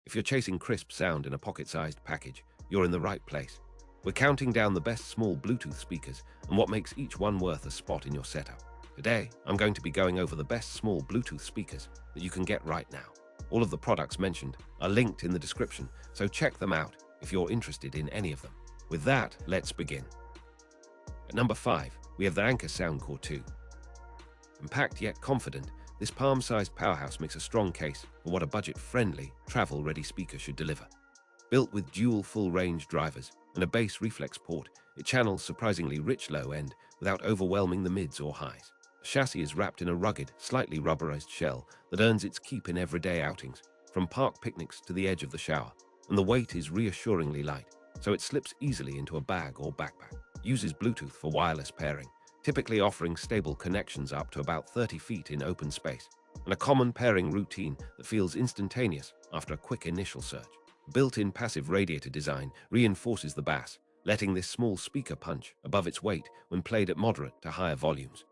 If you're chasing crisp sound in a pocket-sized package, you're in the right place. We're counting down the best small Bluetooth speakers and what makes each one worth a spot in your setup. Today, I'm going to be going over the best small Bluetooth speakers that you can get right now. All of the products mentioned are linked in the description, so check them out if you're interested in any of them. With that, let's begin. At number 5, we have the Anker Soundcore 2. Compact yet confident, this palm-sized powerhouse makes a strong case for what a budget-friendly, travel-ready speaker should deliver. Built with dual full-range drivers and a bass reflex port, it channels surprisingly rich low-end without overwhelming the mids or highs. The chassis is wrapped in a rugged, slightly rubberized shell that earns its keep in everyday outings, from park picnics to the edge of the shower, and the weight is reassuringly light, so it slips easily into a bag or backpack. It uses Bluetooth for wireless pairing, typically offering stable connections up to about 30 feet in open space, and a common pairing routine that feels instantaneous after a quick initial search. Built-in passive radiator design reinforces the bass, letting this small speaker punch above its weight when played at moderate to higher volumes.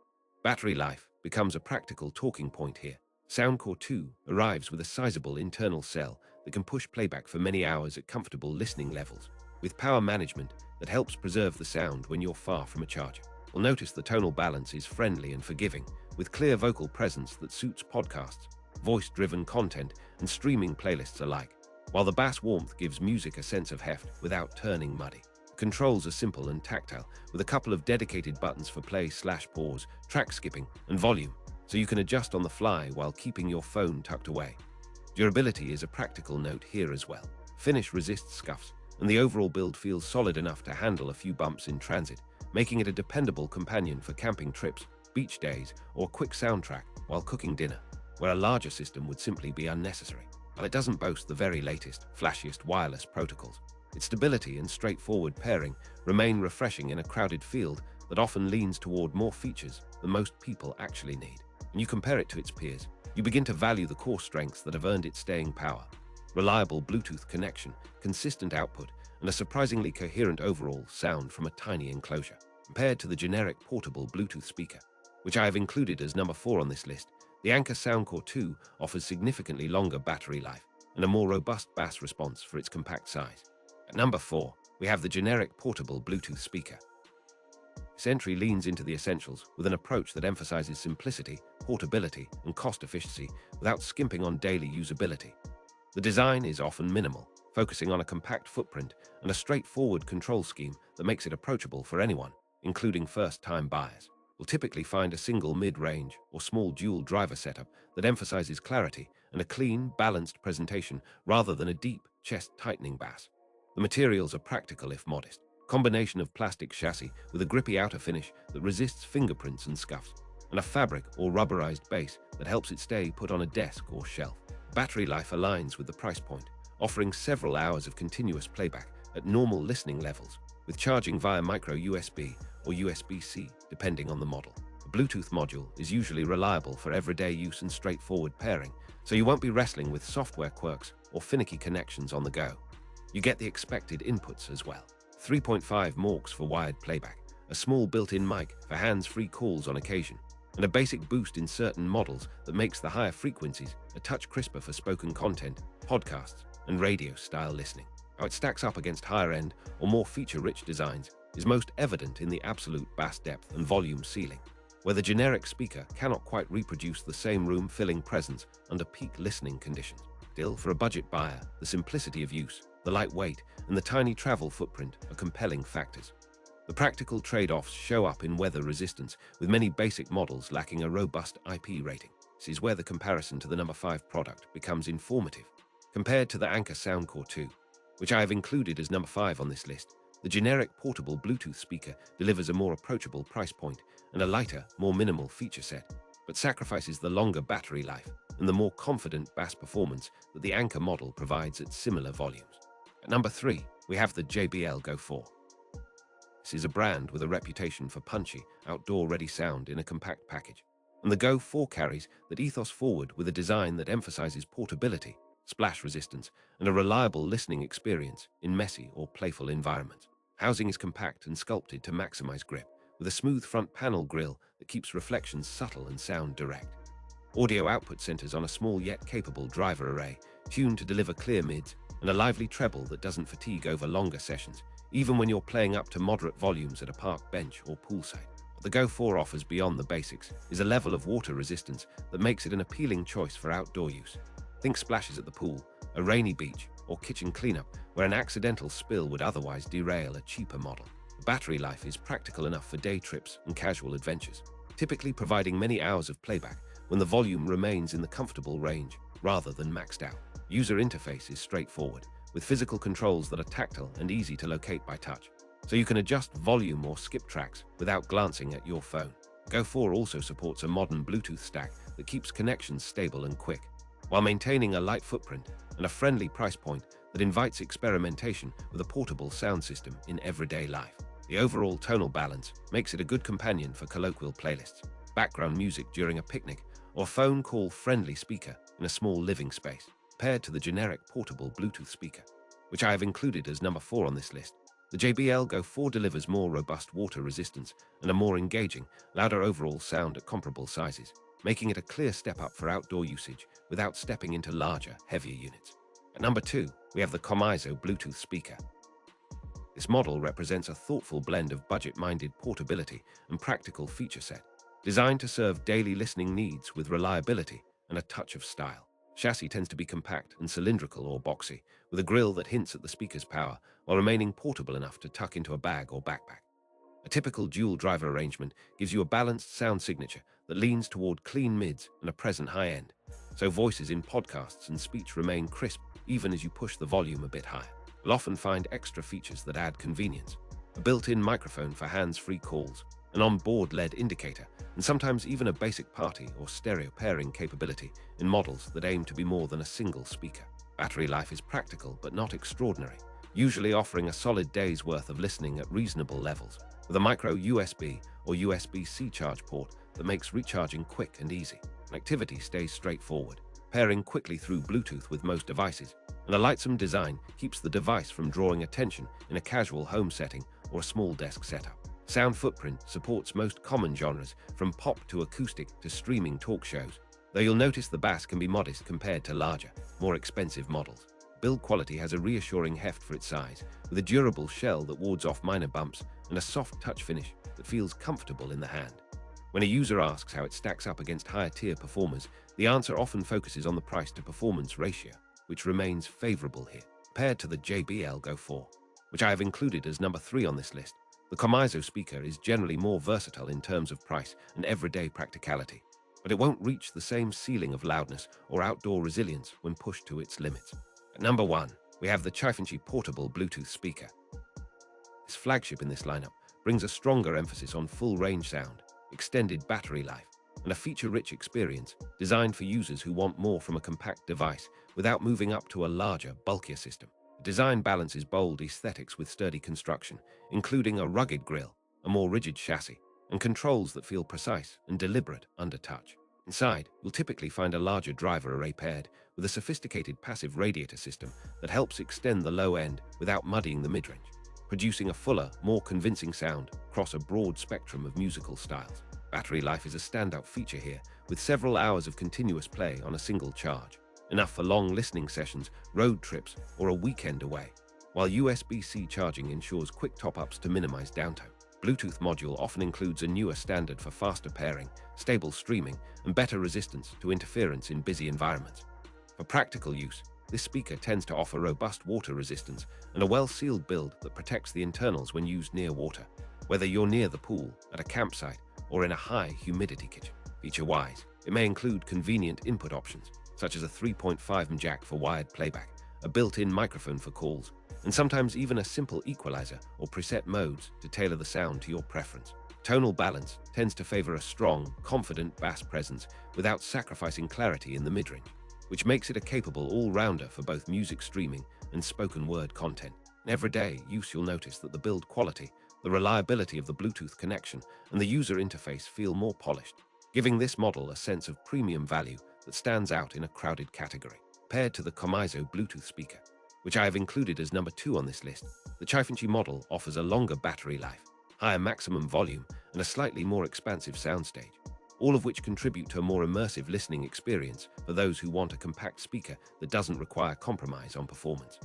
Battery life becomes a practical talking point here. Soundcore 2 arrives with a sizable internal cell that can push playback for many hours at comfortable listening levels, with power management that helps preserve the sound when you're far from a charger. You'll notice the tonal balance is friendly and forgiving, with clear vocal presence that suits podcasts, voice-driven content, and streaming playlists alike, while the bass warmth gives music a sense of heft without turning muddy. Controls are simple and tactile, with a couple of dedicated buttons for play/pause, track skipping, and volume, so you can adjust on the fly while keeping your phone tucked away. Durability is a practical note here as well. Finish resists scuffs, and the overall build feels solid enough to handle a few bumps in transit, making it a dependable companion for camping trips, beach days, or a quick soundtrack while cooking dinner, where a larger system would simply be unnecessary. While it doesn't boast the very latest, flashiest wireless protocols, its stability and straightforward pairing remain refreshing in a crowded field that often leans toward more features than most people actually need. When you compare it to its peers, you begin to value the core strengths that have earned its staying power: reliable Bluetooth connection, consistent output, and a surprisingly coherent overall sound from a tiny enclosure. Compared to the generic portable Bluetooth speaker, which I have included as number 4 on this list, the Anker Soundcore 2 offers significantly longer battery life and a more robust bass response for its compact size. At number 4, we have the generic portable Bluetooth speaker. This entry leans into the essentials with an approach that emphasizes simplicity, portability, and cost efficiency without skimping on daily usability. The design is often minimal, focusing on a compact footprint and a straightforward control scheme that makes it approachable for anyone, including first-time buyers. You'll typically find a single mid-range or small dual driver setup that emphasizes clarity and a clean, balanced presentation rather than a deep, chest-tightening bass. The materials are practical if modest. Combination of plastic chassis with a grippy outer finish that resists fingerprints and scuffs, and a fabric or rubberized base that helps it stay put on a desk or shelf. Battery life aligns with the price point, offering several hours of continuous playback at normal listening levels, with charging via micro USB or USB-C, depending on the model. A Bluetooth module is usually reliable for everyday use and straightforward pairing, so you won't be wrestling with software quirks or finicky connections on the go. You get the expected inputs as well. 3.5 MAUX for wired playback, a small built-in mic for hands-free calls on occasion, and a basic boost in certain models that makes the higher frequencies a touch crisper for spoken content, podcasts, and radio-style listening. How it stacks up against higher-end or more feature-rich designs is most evident in the absolute bass depth and volume ceiling, where the generic speaker cannot quite reproduce the same room-filling presence under peak listening conditions. Still, for a budget buyer, the simplicity of use, the light weight, and the tiny travel footprint are compelling factors. The practical trade-offs show up in weather resistance, with many basic models lacking a robust IP rating. This is where the comparison to the number 5 product becomes informative. Compared to the Anker Soundcore 2, which I have included as number 5 on this list, the generic portable Bluetooth speaker delivers a more approachable price point and a lighter, more minimal feature set, but sacrifices the longer battery life and the more confident bass performance that the Anker model provides at similar volumes. At number 3, we have the JBL Go 4. This is a brand with a reputation for punchy, outdoor-ready sound in a compact package, and the Go 4 carries that ethos forward with a design that emphasizes portability, splash resistance, and a reliable listening experience in messy or playful environments. Housing is compact and sculpted to maximize grip, with a smooth front panel grille that keeps reflections subtle and sound direct. Audio output centers on a small yet capable driver array, tuned to deliver clear mids, and a lively treble that doesn't fatigue over longer sessions, even when you're playing up to moderate volumes at a park bench or poolside. What the Go 4 offers beyond the basics is a level of water resistance that makes it an appealing choice for outdoor use. Think splashes at the pool, a rainy beach, or kitchen cleanup where an accidental spill would otherwise derail a cheaper model. The battery life is practical enough for day trips and casual adventures, typically providing many hours of playback when the volume remains in the comfortable range rather than maxed out. User interface is straightforward, with physical controls that are tactile and easy to locate by touch, so you can adjust volume or skip tracks without glancing at your phone. Go 4 also supports a modern Bluetooth stack that keeps connections stable and quick, while maintaining a light footprint and a friendly price point that invites experimentation with a portable sound system in everyday life. The overall tonal balance makes it a good companion for colloquial playlists, background music during a picnic, or phone call-friendly speaker in a small living space, paired to the generic portable Bluetooth speaker, which I have included as number 4 on this list. The JBL Go 4 delivers more robust water resistance and a more engaging, louder overall sound at comparable sizes, making it a clear step up for outdoor usage without stepping into larger, heavier units. At number 2, we have the Comiso Bluetooth speaker. This model represents a thoughtful blend of budget-minded portability and practical feature set, designed to serve daily listening needs with reliability and a touch of style. Chassis tends to be compact and cylindrical or boxy, with a grille that hints at the speaker's power while remaining portable enough to tuck into a bag or backpack. A typical dual-driver arrangement gives you a balanced sound signature that leans toward clean mids and a present high end, so voices in podcasts and speech remain crisp even as you push the volume a bit higher. You'll often find extra features that add convenience: a built-in microphone for hands-free calls, an on-board LED indicator, and sometimes even a basic party or stereo pairing capability in models that aim to be more than a single speaker. Battery life is practical but not extraordinary, usually offering a solid day's worth of listening at reasonable levels, with a micro USB or USB-C charge port that makes recharging quick and easy. Connectivity stays straightforward, pairing quickly through Bluetooth with most devices, and a lightsome design keeps the device from drawing attention in a casual home setting or a small desk setup. Sound footprint supports most common genres, from pop to acoustic to streaming talk shows, though you'll notice the bass can be modest compared to larger, more expensive models. Build quality has a reassuring heft for its size, with a durable shell that wards off minor bumps and a soft touch finish that feels comfortable in the hand. When a user asks how it stacks up against higher-tier performers, the answer often focuses on the price-to-performance ratio, which remains favorable here. Paired to the JBL Go 4, which I have included as number 3 on this list, the Comiso speaker is generally more versatile in terms of price and everyday practicality, but it won't reach the same ceiling of loudness or outdoor resilience when pushed to its limits. At number 1, we have the CHIFENCHY portable Bluetooth speaker. This flagship in this lineup brings a stronger emphasis on full-range sound, extended battery life, and a feature-rich experience designed for users who want more from a compact device without moving up to a larger, bulkier system. The design balances bold aesthetics with sturdy construction, including a rugged grille, a more rigid chassis, and controls that feel precise and deliberate under touch. Inside, you'll typically find a larger driver array paired with a sophisticated passive radiator system that helps extend the low end without muddying the midrange, producing a fuller, more convincing sound across a broad spectrum of musical styles. Battery life is a standout feature here, with several hours of continuous play on a single charge, enough for long listening sessions, road trips, or a weekend away, while USB-C charging ensures quick top-ups to minimize downtime. Bluetooth module often includes a newer standard for faster pairing, stable streaming, and better resistance to interference in busy environments. For practical use, this speaker tends to offer robust water resistance and a well-sealed build that protects the internals when used near water, whether you're near the pool, at a campsite, or in a high-humidity kitchen. Feature-wise, it may include convenient input options, such as a 3.5mm jack for wired playback, a built-in microphone for calls, and sometimes even a simple equalizer or preset modes to tailor the sound to your preference. Tonal balance tends to favor a strong, confident bass presence without sacrificing clarity in the midrange, which makes it a capable all-rounder for both music streaming and spoken word content. In everyday use, you'll notice that the build quality, the reliability of the Bluetooth connection, and the user interface feel more polished, giving this model a sense of premium value that stands out in a crowded category. Paired to the Comiso Bluetooth speaker, which I have included as number 2 on this list, the CHIFENCHY model offers a longer battery life, higher maximum volume, and a slightly more expansive soundstage. all of which contribute to a more immersive listening experience for those who want a compact speaker that doesn't require compromise on performance.